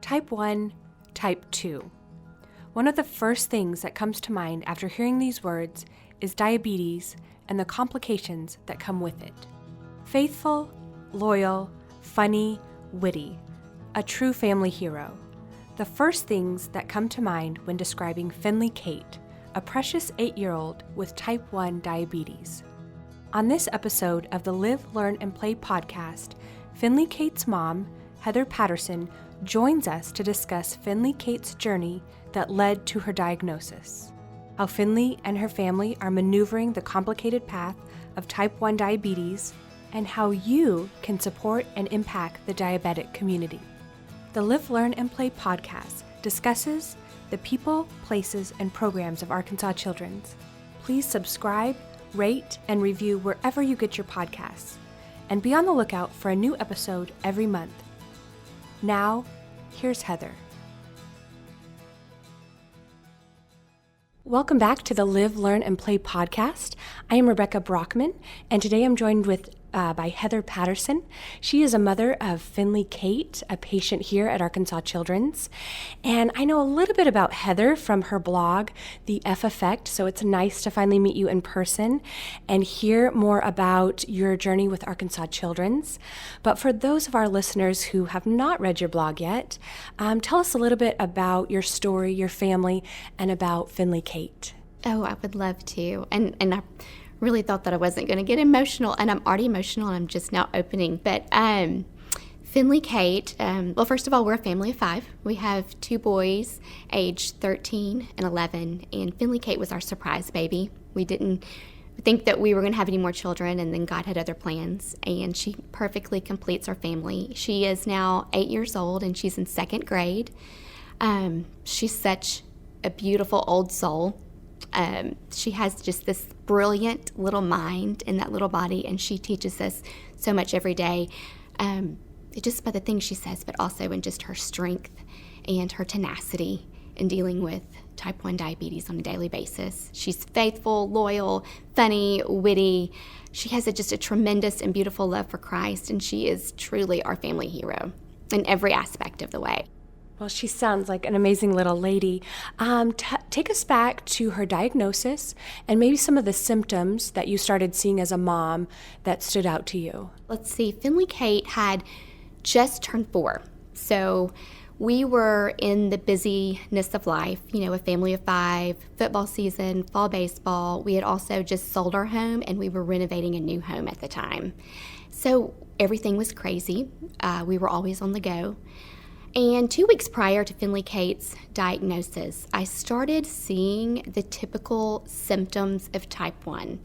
Type 1, Type 2. One of the first things that comes to mind after hearing these words is diabetes and the complications that come with it. Faithful, loyal, funny, witty, a true family hero. The first things that come to mind when describing Finley Cate, a precious 8-year-old with type 1 diabetes. On this episode of the Live, Learn, and Play podcast, Finley Cate's mom, Heather Patterson, joins us to discuss Finley Cate's journey that led to her diagnosis, how Finley and her family are maneuvering the complicated path of type 1 diabetes, and how you can support and impact the diabetic community. The Live, Learn, and Play podcast discusses the people, places, and programs of Arkansas Children's. Please subscribe, rate, and review wherever you get your podcasts. And be on the lookout for a new episode every month. Now, here's Heather. Welcome back to the Live, Learn, and Play podcast. I am Rebecca Brockman, and today I'm joined by Heather Patterson. She is a mother of Finley Cate, a patient here at Arkansas Children's. And I know a little bit about Heather from her blog, The F Effect, so it's nice to finally meet you in person and hear more about your journey with Arkansas Children's. But for those of our listeners who have not read your blog yet, tell us a little bit about your story, your family, and about Finley Cate. Oh, I would love to. And I really thought that I wasn't going to get emotional, and I'm already emotional, and I'm just now opening. But Finley Cate, well, first of all, we're a family of 5. We have 2 boys, aged 13 and 11, and Finley Cate was our surprise baby. We didn't think that we were going to have any more children, and then God had other plans, and she perfectly completes our family. She is now 8 years old, and she's in 2nd grade. She's such a beautiful old soul. She has just this brilliant little mind in that little body, and she teaches us so much every day, just by the things she says, but also in just her strength and her tenacity in dealing with type 1 diabetes on a daily basis. She's faithful, loyal, funny, witty. She has just a tremendous and beautiful love for Christ, and she is truly our family hero in every aspect of the way. Well, she sounds like an amazing little lady. Take us back to her diagnosis and maybe some of the symptoms that you started seeing as a mom that stood out to you. Let's see, Finley Cate had just turned 4. So we were in the busyness of life, a family of 5, football season, fall baseball. We had also just sold our home, and we were renovating a new home at the time. So everything was crazy. We were always on the go. And 2 weeks prior to Finley Cate's diagnosis, I started seeing the typical symptoms of type 1.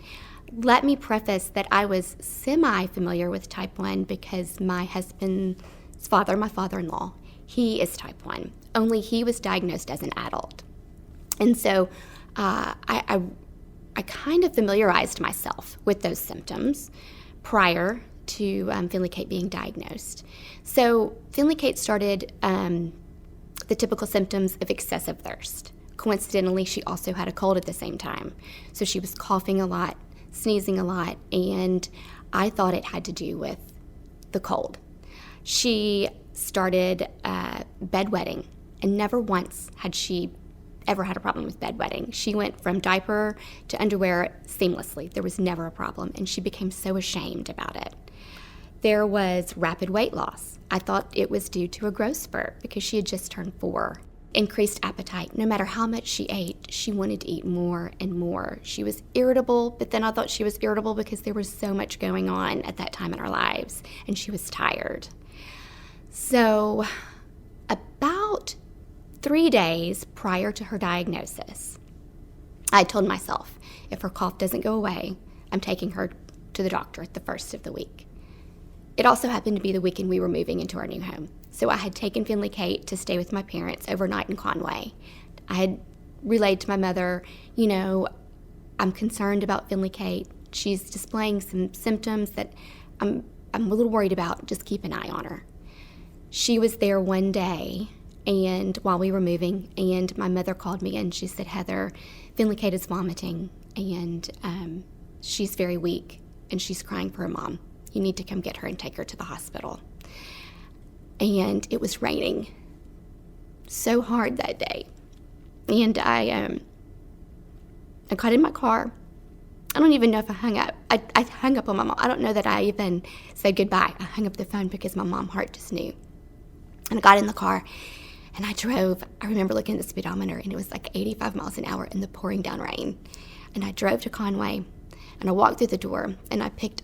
Let me preface that I was semi-familiar with type 1 because my husband's father, my father-in-law, he is type 1, only he was diagnosed as an adult. And so I kind of familiarized myself with those symptoms prior to Finley Cate being diagnosed. So Finley Cate started the typical symptoms of excessive thirst. Coincidentally, she also had a cold at the same time. So she was coughing a lot, sneezing a lot, and I thought it had to do with the cold. She started bedwetting, and never once had she ever had a problem with bedwetting. She went from diaper to underwear seamlessly. There was never a problem, and she became so ashamed about it. There was rapid weight loss. I thought it was due to a growth spurt because she had just turned 4. Increased appetite. No matter how much she ate, she wanted to eat more and more. She was irritable, but then I thought she was irritable because there was so much going on at that time in our lives, and she was tired. So about 3 days prior to her diagnosis, I told myself, if her cough doesn't go away, I'm taking her to the doctor at the first of the week. It also happened to be the weekend we were moving into our new home. So I had taken Finley Cate to stay with my parents overnight in Conway. I had relayed to my mother, I'm concerned about Finley Cate. She's displaying some symptoms that I'm a little worried about. Just keep an eye on her. She was there one day, and while we were moving, and my mother called me and she said, Heather, Finley Cate is vomiting, and she's very weak, and she's crying for her mom. You need to come get her and take her to the hospital. And it was raining. so hard that day. And I got in my car. I don't even know if I hung up. I hung up on my mom. I don't know that I even said goodbye. I hung up the phone because my mom heart just knew. And I got in the car and I drove. I remember looking at the speedometer and it was like 85 miles an hour in the pouring down rain. And I drove to Conway and I walked through the door and I picked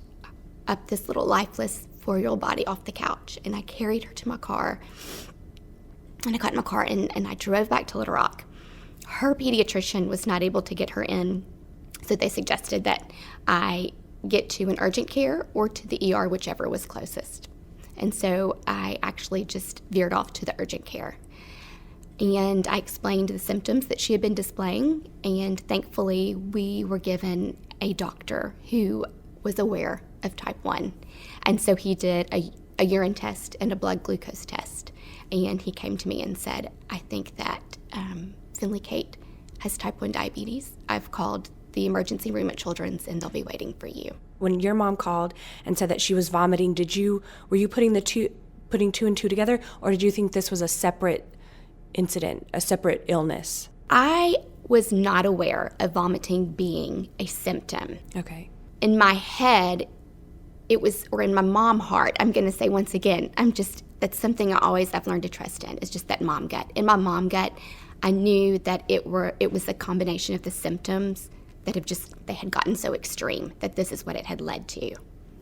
up this little lifeless 4-year-old body off the couch and I carried her to my car. And I got in my car and I drove back to Little Rock. Her pediatrician was not able to get her in, so they suggested that I get to an urgent care or to the ER, whichever was closest. And so I actually just veered off to the urgent care. And I explained the symptoms that she had been displaying, and thankfully we were given a doctor who was aware of type 1. And so he did a urine test and a blood glucose test. And he came to me and said, I think that Finley Cate has type 1 diabetes. I've called the emergency room at Children's and they'll be waiting for you. When your mom called and said that she was vomiting, were you putting two and two together, or did you think this was a separate incident, a separate illness? I was not aware of vomiting being a symptom. Okay. In my head, it was, or in my mom heart, I'm going to say once again, that's something I've learned to trust in, is just that mom gut. In my mom gut, I knew that it was a combination of the symptoms that they had gotten so extreme that this is what it had led to,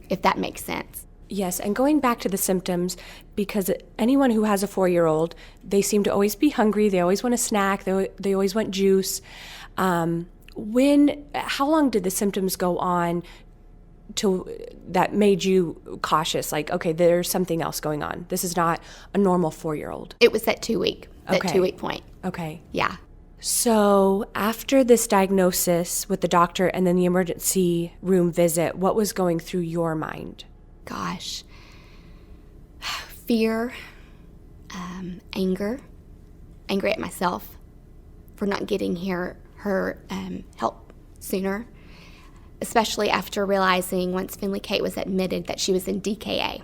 if that makes sense. Yes, and going back to the symptoms, because anyone who has a 4-year-old, they seem to always be hungry, they always want a snack, they always want juice. How long did the symptoms go on that made you cautious? Like, okay, there's something else going on. This is not a normal 4-year-old. It was that 2-week point. Okay. Yeah. So after this diagnosis with the doctor and then the emergency room visit, what was going through your mind? Gosh. Fear, anger at myself for not getting her help sooner, especially after realizing once Finley Cate was admitted that she was in DKA,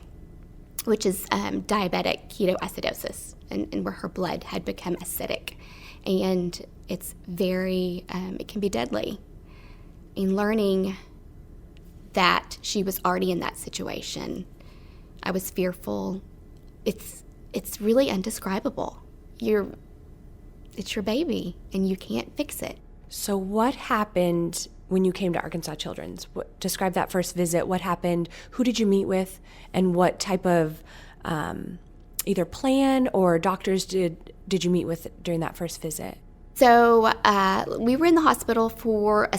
which is diabetic ketoacidosis, and where her blood had become acidic. And it's it can be deadly. And learning that she was already in that situation, I was fearful. It's really indescribable. It's your baby, and you can't fix it. So what happened when you came to Arkansas Children's? Describe that first visit. What happened? Who did you meet with? And what type of either plan or doctors did you meet with during that first visit? So we were in the hospital for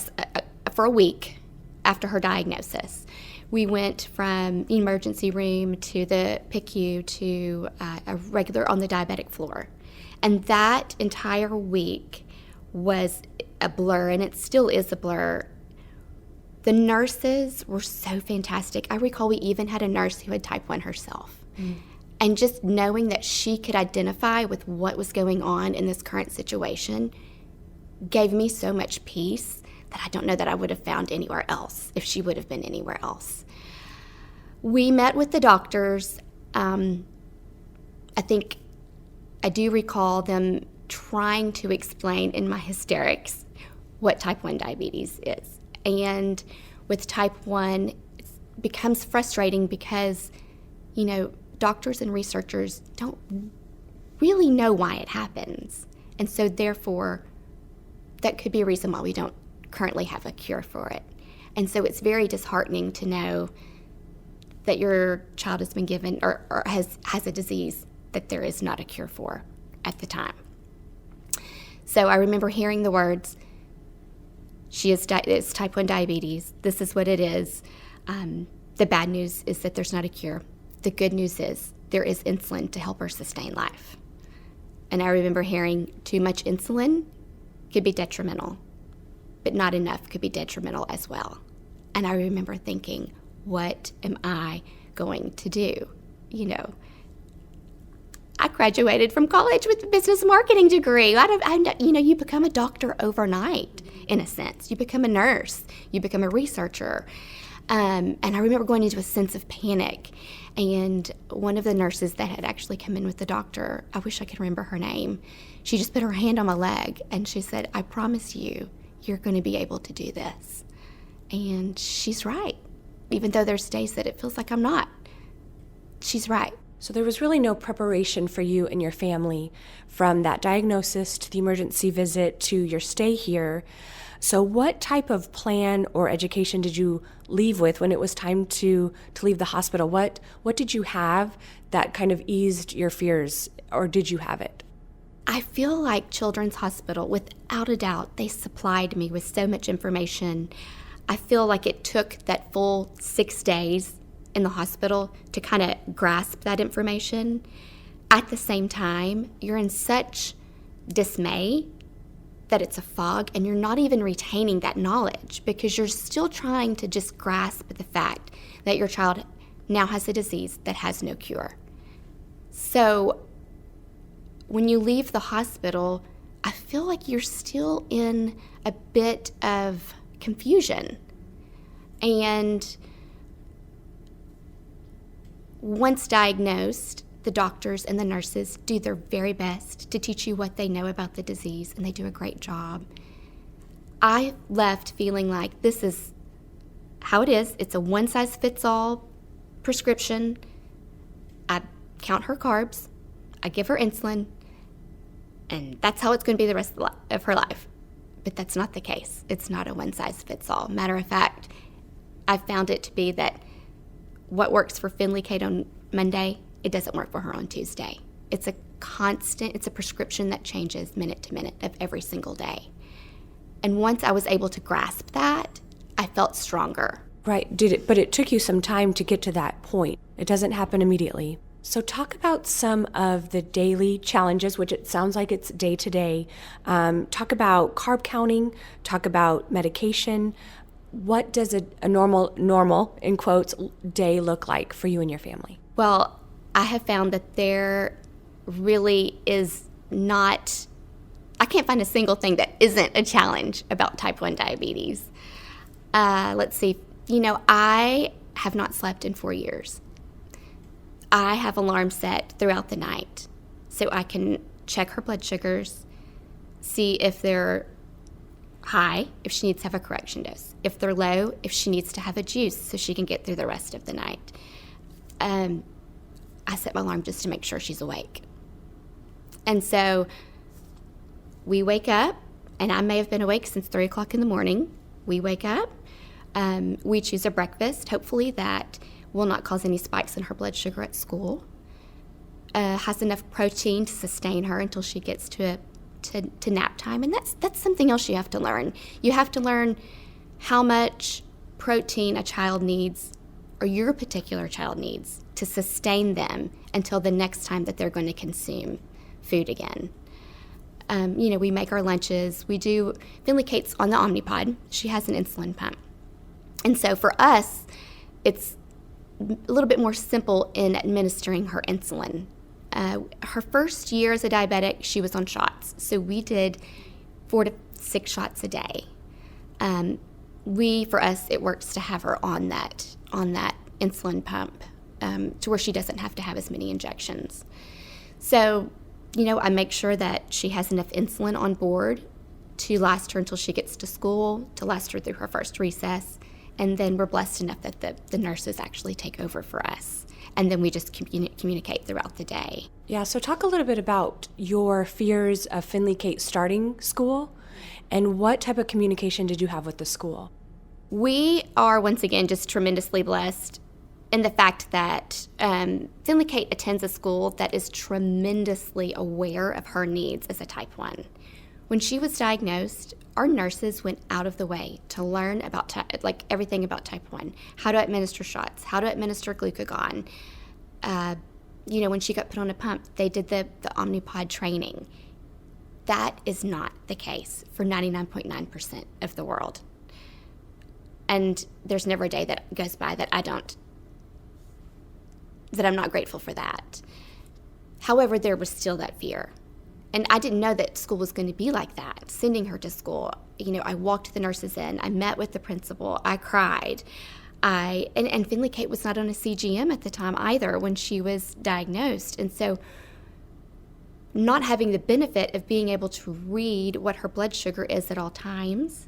a week after her diagnosis. We went from the emergency room to the PICU to a regular on the diabetic floor. And that entire week was a blur, and it still is a blur. The nurses were so fantastic. I recall we even had a nurse who had type 1 herself. Mm. And just knowing that she could identify with what was going on in this current situation gave me so much peace that I don't know that I would have found anywhere else if she would have been anywhere else. We met with the doctors. I think I do recall them trying to explain in my hysterics what type 1 diabetes is. And with type 1, it becomes frustrating because, doctors and researchers don't really know why it happens. And so therefore, that could be a reason why we don't currently have a cure for it. And so it's very disheartening to know that your child has been given or has a disease that there is not a cure for at the time. So I remember hearing the words, it's type 1 diabetes. This is what it is. The bad news is that there's not a cure. The good news is there is insulin to help her sustain life. And I remember hearing too much insulin could be detrimental, but not enough could be detrimental as well. And I remember thinking, what am I going to do? I graduated from college with a business marketing degree. You become a doctor overnight, in a sense. You become a nurse. You become a researcher. And I remember going into a sense of panic. And one of the nurses that had actually come in with the doctor, I wish I could remember her name, she just put her hand on my leg and she said, "I promise you, you're going to be able to do this." And she's right. Even though there's days that it feels like I'm not, she's right. So there was really no preparation for you and your family from that diagnosis to the emergency visit to your stay here. So what type of plan or education did you leave with when it was time to leave the hospital? What did you have that kind of eased your fears, or did you have it? I feel like Children's Hospital, without a doubt, they supplied me with so much information. I feel like it took that full 6 days in the hospital to kind of grasp that information. At the same time, you're in such dismay that it's a fog, and you're not even retaining that knowledge because you're still trying to just grasp the fact that your child now has a disease that has no cure. So when you leave the hospital, I feel like you're still in a bit of confusion. And once diagnosed, the doctors and the nurses do their very best to teach you what they know about the disease, and they do a great job. I left feeling like this is how it is. It's a one-size-fits-all prescription. I count her carbs, I give her insulin, and that's how it's going to be the rest of her life. But that's not the case. It's not a one-size-fits-all. Matter of fact, I found it to be that what works for Finley Cate on Monday, it doesn't work for her on Tuesday. It's a prescription that changes minute to minute of every single day. And once I was able to grasp that, I felt stronger. Right, but it took you some time to get to that point. It doesn't happen immediately. So talk about some of the daily challenges, which it sounds like it's day to day. Talk about carb counting, talk about medication. What does a normal, in quotes, day look like for you and your family? Well, I have found that there really is not, I can't find a single thing that isn't a challenge about type 1 diabetes. Let's see, I have not slept in 4 years. I have alarms set throughout the night so I can check her blood sugars, see if they're high, if she needs to have a correction dose. If they're low, if she needs to have a juice so she can get through the rest of the night. I set my alarm just to make sure she's awake. And so we wake up, and I may have been awake since 3 o'clock in the morning. We wake up, we choose a breakfast, hopefully that will not cause any spikes in her blood sugar at school, has enough protein to sustain her until she gets to nap time. And that's something else you have to learn. You have to learn how much protein a child needs, or your particular child needs, to sustain them until the next time that they're going to consume food again. We make our lunches. We do, Finley Cate's on the Omnipod. She has an insulin pump. And so for us, it's a little bit more simple in administering her insulin. Her first year as a diabetic, she was on shots. So we did 4 to 6 shots a day. For us, it works to have her on that insulin pump to where she doesn't have to have as many injections. So, I make sure that she has enough insulin on board to last her until she gets to school, to last her through her first recess. And then we're blessed enough that the nurses actually take over for us. And then we just communicate throughout the day. Yeah, so talk a little bit about your fears of Finley Cate starting school, and what type of communication did you have with the school? We are, once again, just tremendously blessed in the fact that Finley Cate attends a school that is tremendously aware of her needs as a type 1. When she was diagnosed, our nurses went out of the way to learn about everything about type 1, how to administer shots, how to administer glucagon. When she got put on a pump, they did the Omnipod training. That is not the case for 99.9% of the world. And there's never a day that goes by that I'm not grateful for that. However, there was still that fear. And I didn't know that school was going to be like that, sending her to school. I walked the nurses in. I met with the principal. I cried. and Finley Cate was not on a CGM at the time either when she was diagnosed. And so not having the benefit of being able to read what her blood sugar is at all times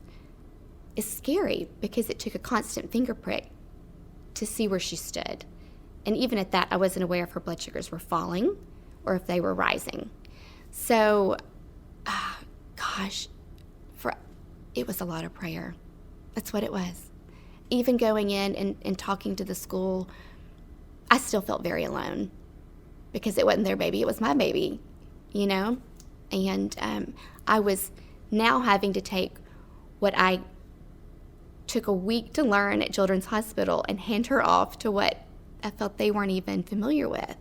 is scary, because it took a constant finger prick to see where she stood. And even at that, I wasn't aware if her blood sugars were falling or if they were rising. So, it was a lot of prayer. That's what it was. Even going in and talking to the school, I still felt very alone, because it wasn't their baby, it was my baby, you know? And I was now having to take what I took a week to learn at Children's Hospital and hand her off to what I felt they weren't even familiar with.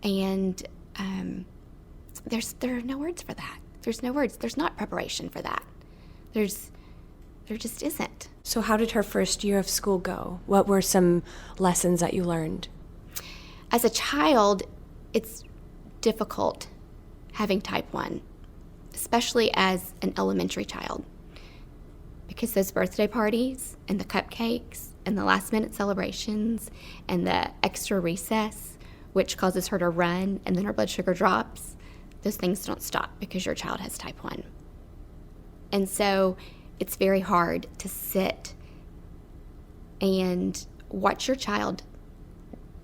And there are no words for that. There's no words. There's not preparation for that. There just isn't. So how did her first year of school go? What were some lessons that you learned? As a child, it's difficult having type 1, especially as an elementary child, because those birthday parties and the cupcakes and the last-minute celebrations and the extra recess, which causes her to run and then her blood sugar drops, those things don't stop because your child has type 1. And so it's very hard to sit and watch your child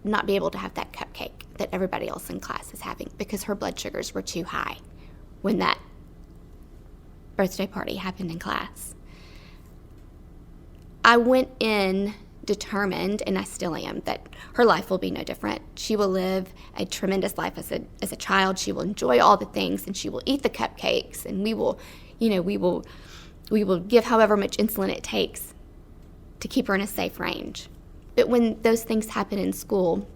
not be able to have that cupcake that everybody else in class is having because her blood sugars were too high when that birthday party happened in class. I went in determined, and I still am, that her life will be no different. She will live a tremendous life as a child. She will enjoy all the things, and she will eat the cupcakes, and we will give however much insulin it takes to keep her in a safe range. But when those things happen in school,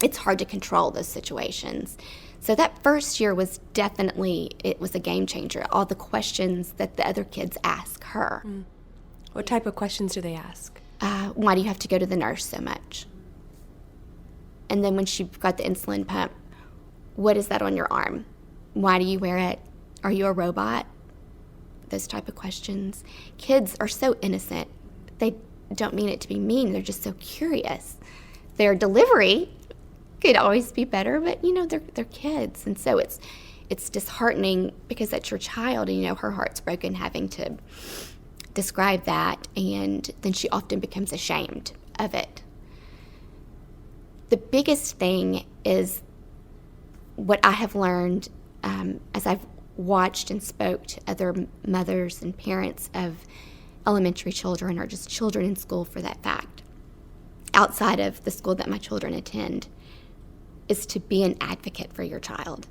it's hard to control those situations. So that first year was definitely, it was a game changer. All the questions that the other kids ask her. What type of questions do they ask? Why do you have to go to the nurse so much? And then when she got the insulin pump, what is that on your arm? Why do you wear it? Are you a robot? Those type of questions. Kids are so innocent. They don't mean it to be mean. They're just so curious. Their delivery could always be better, but they're kids, and so it's disheartening because that's your child, and her heart's broken having to describe that, and then she often becomes ashamed of it. The biggest thing is what I have learned as I've watched and spoke to other mothers and parents of elementary children, or just children in school for that fact, outside of the school that my children attend, is to be an advocate for your child.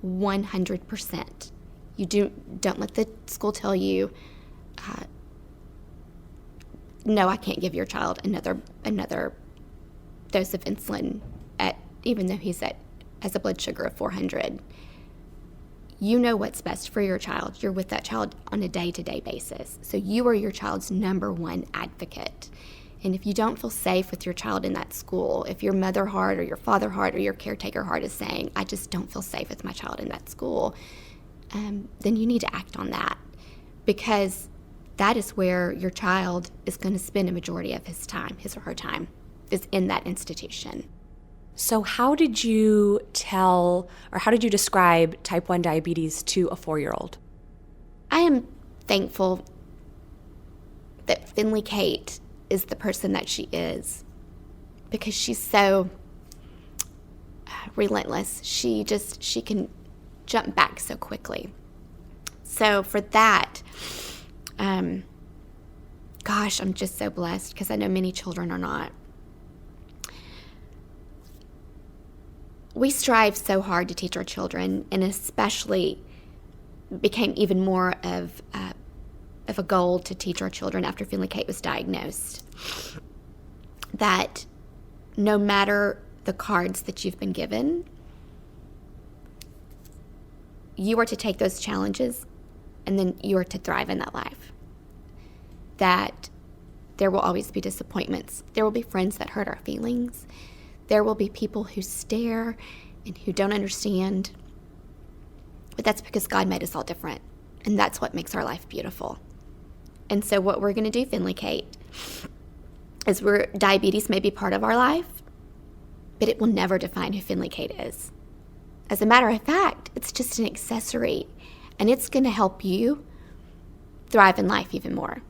100%. You don't let the school tell you, no, I can't give your child another dose of insulin even though has a blood sugar of 400. You know what's best for your child. You're with that child on a day-to-day basis. So you are your child's number one advocate. And if you don't feel safe with your child in that school, if your mother heart or your father heart or your caretaker heart is saying, I just don't feel safe with my child in that school, then you need to act on that, because that is where your child is going to spend a majority of his or her time, is in that institution. So how did you describe type 1 diabetes to a 4-year-old? I am thankful that Finley Cate is the person that she is, because she's so relentless. She can jump back so quickly. So for that, I'm just so blessed, because I know many children are not. We strive so hard to teach our children, and especially became even more of a goal to teach our children after Finley Cate was diagnosed, that no matter the cards that you've been given, you are to take those challenges, and then you are to thrive in that life. That there will always be disappointments. There will be friends that hurt our feelings. There will be people who stare and who don't understand. But that's because God made us all different, and that's what makes our life beautiful. And so what we're going to do, Finley Cate, is where diabetes may be part of our life, but it will never define who Finley Cate is. As a matter of fact, it's just an accessory, and it's going to help you thrive in life even more.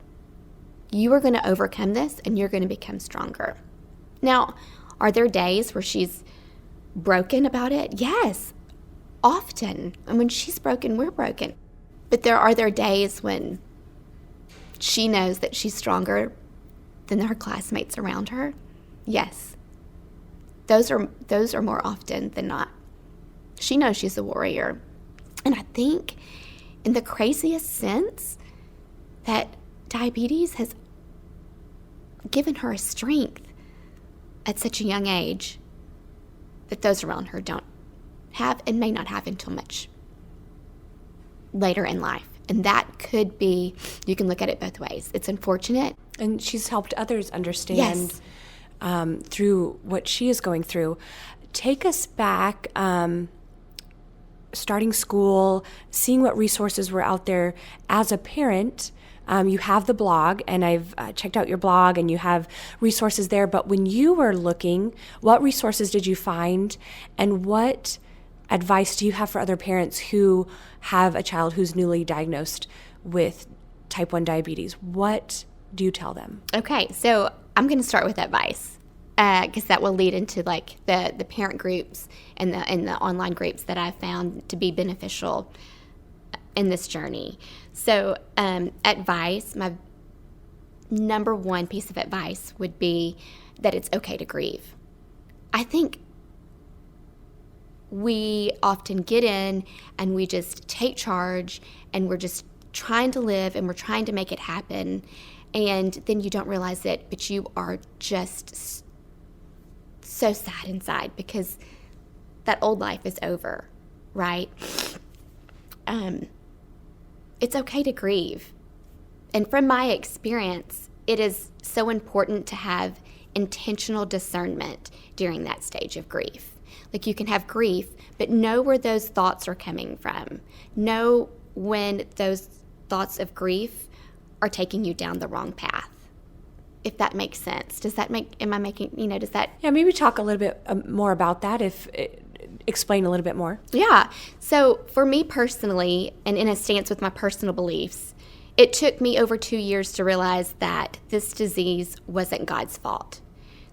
You are going to overcome this, and you're going to become stronger. Now, are there days where she's broken about it? Yes, often. And when she's broken, we're broken. But are there days when she knows that she's stronger than her classmates around her? Yes. Those are more often than not. She knows she's a warrior. And I think in the craziest sense that diabetes has given her a strength at such a young age that those around her don't have and may not have until much later in life. And that could be, you can look at it both ways. It's unfortunate. And she's helped others understand through what she is going through. Take us back, starting school, seeing what resources were out there as a parent. You have the blog, and I've checked out your blog, and you have resources there. But when you were looking, what resources did you find, and what advice do you have for other parents who have a child who's newly diagnosed with type 1 diabetes? What do you tell them? Okay, so I'm going to start with advice because that will lead into like the parent groups and the online groups that I've found to be beneficial in this journey. So advice, my number one piece of advice would be that it's okay to grieve. I think we often get in and we just take charge and we're just trying to live and we're trying to make it happen, and then you don't realize it, but you are just so sad inside because that old life is over, right? It's okay to grieve. And from my experience, it is so important to have intentional discernment during that stage of grief. Like, you can have grief, but know where those thoughts are coming from. Know when those thoughts of grief are taking you down the wrong path. If that makes sense. Does that does that? Yeah, maybe talk a little bit more about that, explain a little bit more. Yeah. So for me personally, and in a stance with my personal beliefs, it took me over 2 years to realize that this disease wasn't God's fault.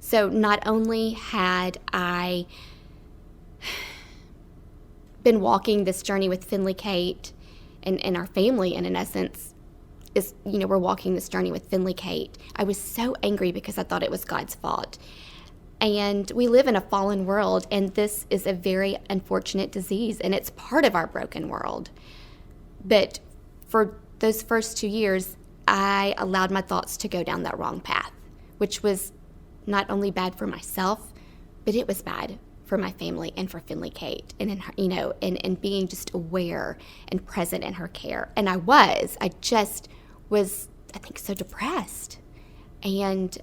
So not only had I been walking this journey with Finley Cate and our family, and in essence, we're walking this journey with Finley Cate. I was so angry because I thought it was God's fault. And we live in a fallen world, and this is a very unfortunate disease, and it's part of our broken world. But for those first 2 years, I allowed my thoughts to go down that wrong path, which was not only bad for myself, but it was bad for my family and for Finley Cate, and in her, and being just aware and present in her care. And I just was, I think, so depressed. And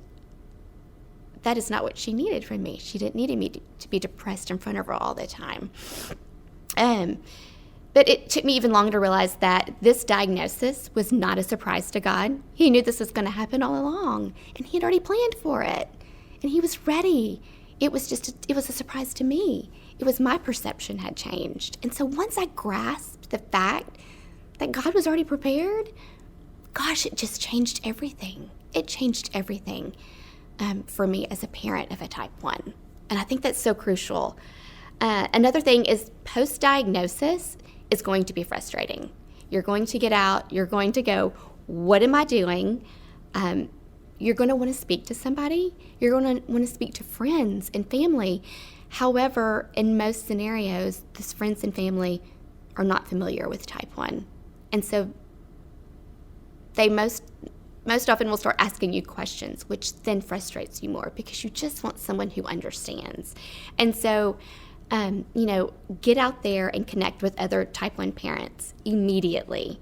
that is not what she needed from me. She didn't need me to be depressed in front of her all the time. But it took me even longer to realize that this diagnosis was not a surprise to God. He knew this was going to happen all along, and he had already planned for it, and he was ready. It was a surprise to me. It was my perception had changed. And so once I grasped the fact that God was already prepared, gosh, it just changed everything. It changed everything for me as a parent of a type 1. And I think that's so crucial. Another thing is post-diagnosis is going to be frustrating. You're going to get out. You're going to go, what am I doing? You're going to want to speak to somebody. You're going to want to speak to friends and family. However, in most scenarios, those friends and family are not familiar with type 1. And so they most often will start asking you questions, which then frustrates you more because you just want someone who understands. And so, get out there and connect with other type 1 parents immediately.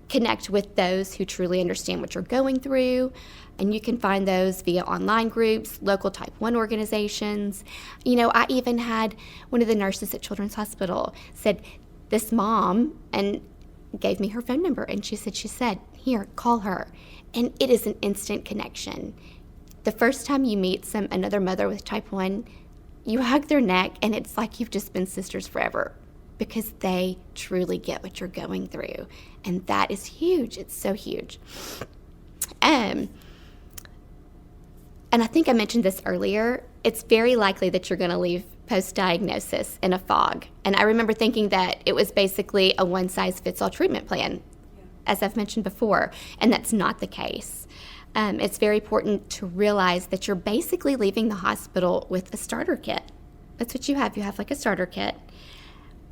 Connect with those who truly understand what you're going through, and you can find those via online groups, local type 1 organizations. I even had one of the nurses at Children's Hospital said this mom, and gave me her phone number, and she said, here, call her. And it is an instant connection. The first time you meet another mother with type 1, you hug their neck, and it's like you've just been sisters forever because they truly get what you're going through. And that is huge. It's so huge. And I think I mentioned this earlier. It's very likely that you're going to leave post-diagnosis in a fog. And I remember thinking that it was basically a one-size-fits-all treatment plan, as I've mentioned before, and that's not the case. It's very important to realize that you're basically leaving the hospital with a starter kit. That's what you have. You have like a starter kit.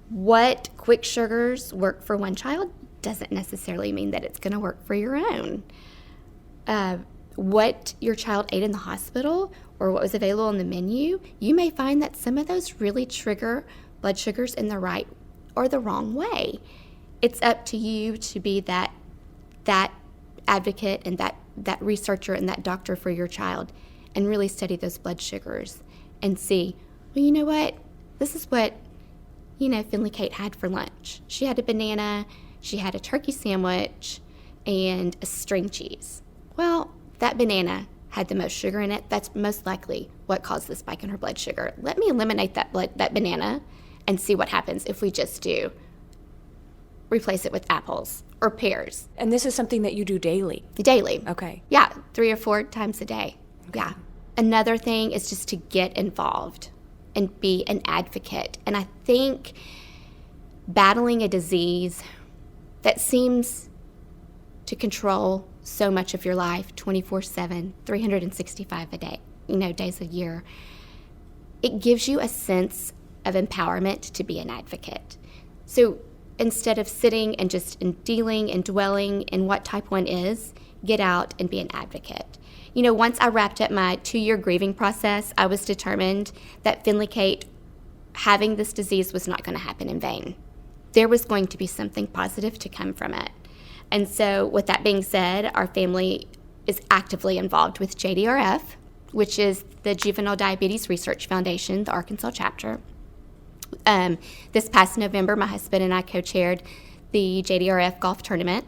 What quick sugars work for one child doesn't necessarily mean that it's going to work for your own. What your child ate in the hospital or what was available on the menu, you may find that some of those really trigger blood sugars in the right or the wrong way. It's up to you to be that advocate and that researcher and that doctor for your child and really study those blood sugars and see, well, you know what? This is what, Finley Cate had for lunch. She had a banana, she had a turkey sandwich, and a string cheese. Well, that banana had the most sugar in it. That's most likely what caused the spike in her blood sugar. Let me eliminate that banana and see what happens if we just do replace it with apples or pears. And this is something that you do daily? Daily. Okay. Yeah, 3 or 4 times a day. Okay. Yeah. Another thing is just to get involved and be an advocate. And I think battling a disease that seems to control so much of your life 24/7, 365 a day, days a year, it gives you a sense of empowerment to be an advocate. So instead of sitting and just dealing and dwelling in what type 1 is, get out and be an advocate. Once I wrapped up my 2-year grieving process, I was determined that Finley Cate having this disease was not going to happen in vain. There was going to be something positive to come from it. And so with that being said, our family is actively involved with JDRF, which is the Juvenile Diabetes Research Foundation, the Arkansas chapter. This past November, my husband and I co-chaired the JDRF golf tournament,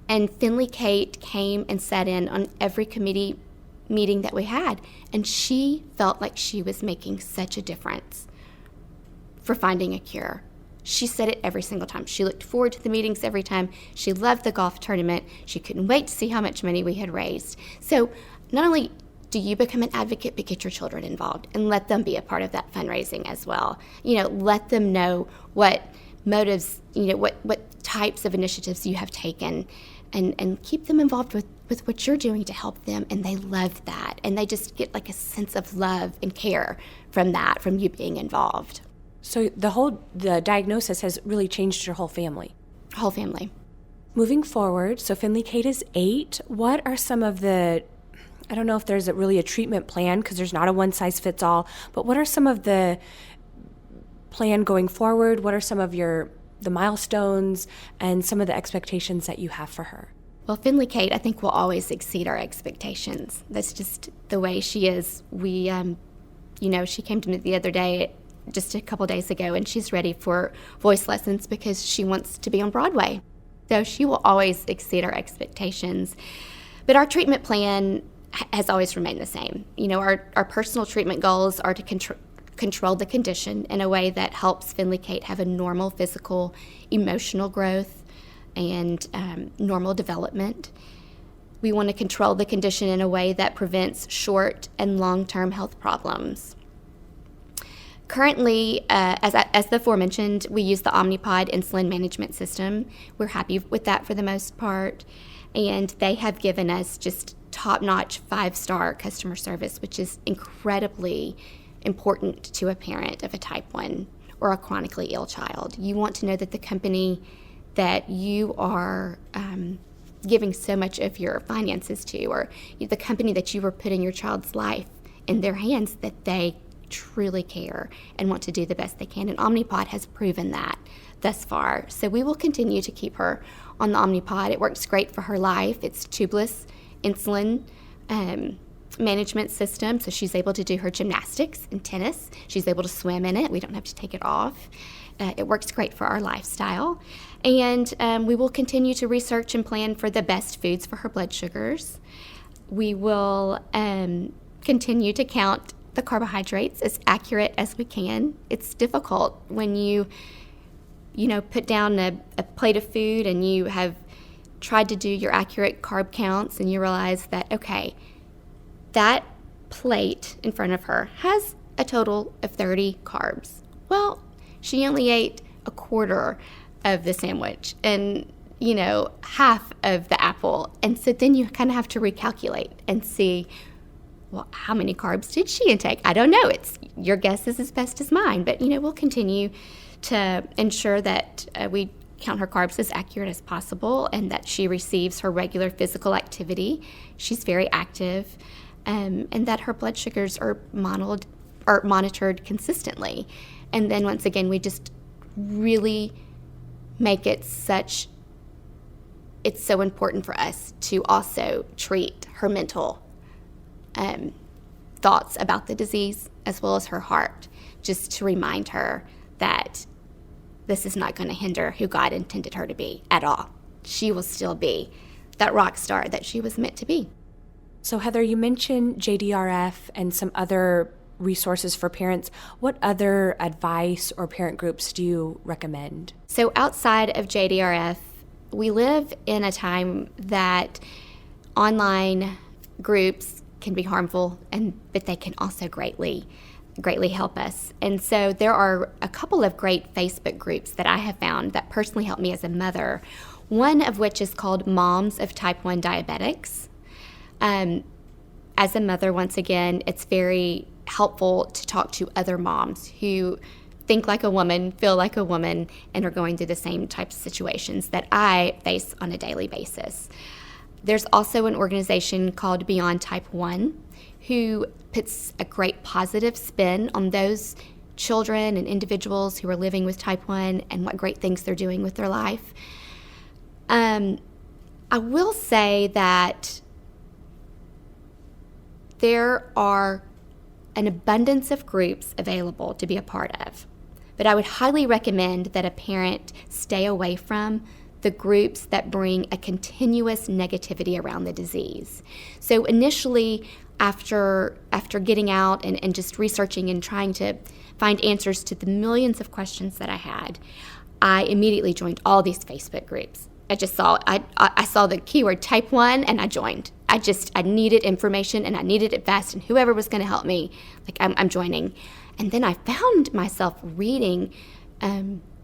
and Finley Cate came and sat in on every committee meeting that we had, and she felt like she was making such a difference for finding a cure. She said it every single time. She looked forward to the meetings every time. She loved the golf tournament. She couldn't wait to see how much money we had raised. So not only do you become an advocate, but get your children involved and let them be a part of that fundraising as well. Let them know what motives, what types of initiatives you have taken and keep them involved with what you're doing to help them. And they love that. And they just get like a sense of love and care from you being involved. So the diagnosis has really changed your whole family? Whole family. Moving forward, so Finley Cate is 8. What are some of the, I don't know if there's really a treatment plan because there's not a one-size-fits-all, but what are some of the plan going forward? What are some of the milestones and some of the expectations that you have for her? Well, Finley Cate, I think, will always exceed our expectations. That's just the way she is. We, she came to me the other day, just a couple days ago, and she's ready for voice lessons because she wants to be on Broadway. So she will always exceed our expectations. But our treatment plan has always remained the same. Our personal treatment goals are to control the condition in a way that helps Finley Cate have a normal physical, emotional growth and normal development. We want to control the condition in a way that prevents short and long-term health problems. Currently, as the aforementioned, we use the Omnipod insulin management system. We're happy with that for the most part. And they have given us just top-notch 5-star customer service, which is incredibly important to a parent of a type 1 or a chronically ill child. You want to know that the company that you are giving so much of your finances to, or the company that you are putting your child's life in their hands, that they truly care and want to do the best they can. And Omnipod has proven that thus far. So we will continue to keep her on the Omnipod. It works great for her life. It's tubeless insulin management system, so she's able to do her gymnastics and tennis. She's able to swim in it. We don't have to take it off. it works great for our lifestyle. And we will continue to research and plan for the best foods for her blood sugars. We will continue to count the carbohydrates as accurate as we can. It's difficult when you put down a plate of food and you have tried to do your accurate carb counts and you realize that, okay, that plate in front of her has a total of 30 carbs. Well, she only ate a quarter of the sandwich and, half of the apple. And so then you kind of have to recalculate and see, well, how many carbs did she intake? I don't know. It's your guess is as best as mine. But, we'll continue to ensure that we count her carbs as accurate as possible and that she receives her regular physical activity. She's very active, and that her blood sugars are monitored consistently. And then once again, we just really make it it's so important for us to also treat her mental thoughts about the disease as well as her heart, just to remind her that this is not going to hinder who God intended her to be at all. She will still be that rock star that she was meant to be. So Heather, you mentioned JDRF and some other resources for parents. What other advice or parent groups do you recommend? So outside of JDRF, we live in a time that online groups can be harmful, but they can also greatly help us. And so there are a couple of great Facebook groups that I have found that personally help me as a mother, one of which is called Moms of Type 1 Diabetics. As a mother, once again, it's very helpful to talk to other moms who think like a woman, feel like a woman, and are going through the same types of situations that I face on a daily basis. There's also an organization called Beyond Type 1 who puts a great positive spin on those children and individuals who are living with Type 1 and what great things they're doing with their life. I will say that there are an abundance of groups available to be a part of, but I would highly recommend that a parent stay away from the groups that bring a continuous negativity around the disease. So initially, after getting out and just researching and trying to find answers to the millions of questions that I had, I immediately joined all these Facebook groups. I saw the keyword Type 1 and I joined. I needed information and I needed it fast, and whoever was going to help me, I'm joining. And then I found myself reading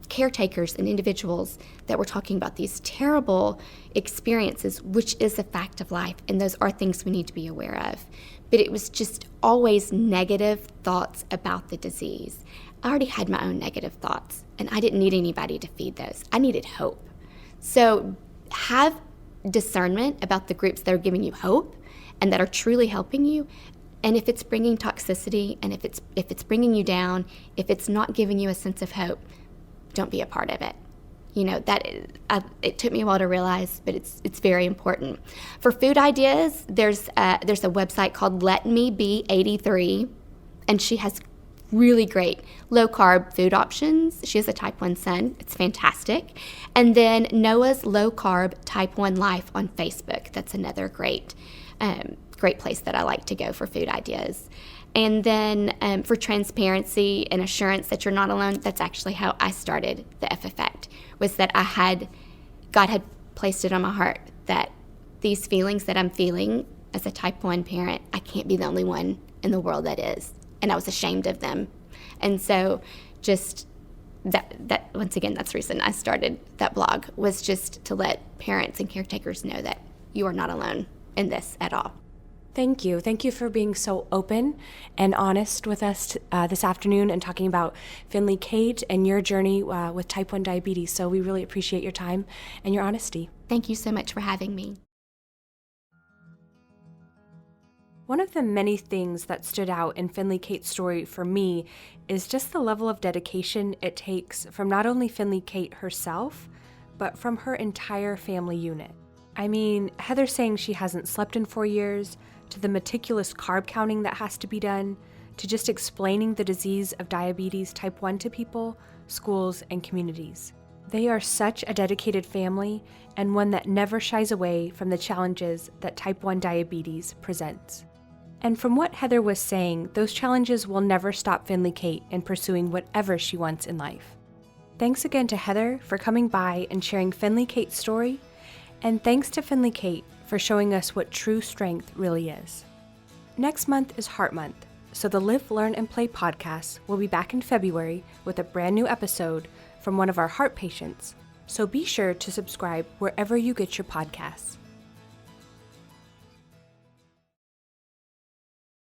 caretakers and individuals that were talking about these terrible experiences, which is a fact of life, and those are things we need to be aware of. But it was just always negative thoughts about the disease. I already had my own negative thoughts, and I didn't need anybody to feed those. I needed hope. So have discernment about the groups that are giving you hope and that are truly helping you. And if it's bringing toxicity, and if it's bringing you down, if it's not giving you a sense of hope, don't be a part of it. It took me a while to realize, but it's very important. For food ideas, there's a website called Let Me Be 83, and she has really great low-carb food options. She has a Type 1 son. It's fantastic. And then Noah's Low Carb Type 1 Life on Facebook. That's another great place that I like to go for food ideas. And then for transparency and assurance that you're not alone, that's actually how I started the F Effect, was that God had placed it on my heart that these feelings that I'm feeling as a Type 1 parent, I can't be the only one in the world that is. And I was ashamed of them. And so just that once again, that's the reason I started that blog, was just to let parents and caretakers know that you are not alone in this at all. Thank you. Thank you for being so open and honest with us this afternoon and talking about Finley Cate and your journey with Type 1 diabetes. So we really appreciate your time and your honesty. Thank you so much for having me. One of the many things that stood out in Finley Cate's story for me is just the level of dedication it takes from not only Finley Cate herself, but from her entire family unit. I mean, Heather saying she hasn't slept in 4 years, to the meticulous carb counting that has to be done, to just explaining the disease of diabetes type 1 to people, schools, and communities. They are such a dedicated family and one that never shies away from the challenges that type 1 diabetes presents. And from what Heather was saying, those challenges will never stop Finley Cate in pursuing whatever she wants in life. Thanks again to Heather for coming by and sharing Finley Cate's story, and thanks to Finley Cate for showing us what true strength really is. Next month is Heart Month, so the Live, Learn, and Play podcast will be back in February with a brand new episode from one of our heart patients, so be sure to subscribe wherever you get your podcasts.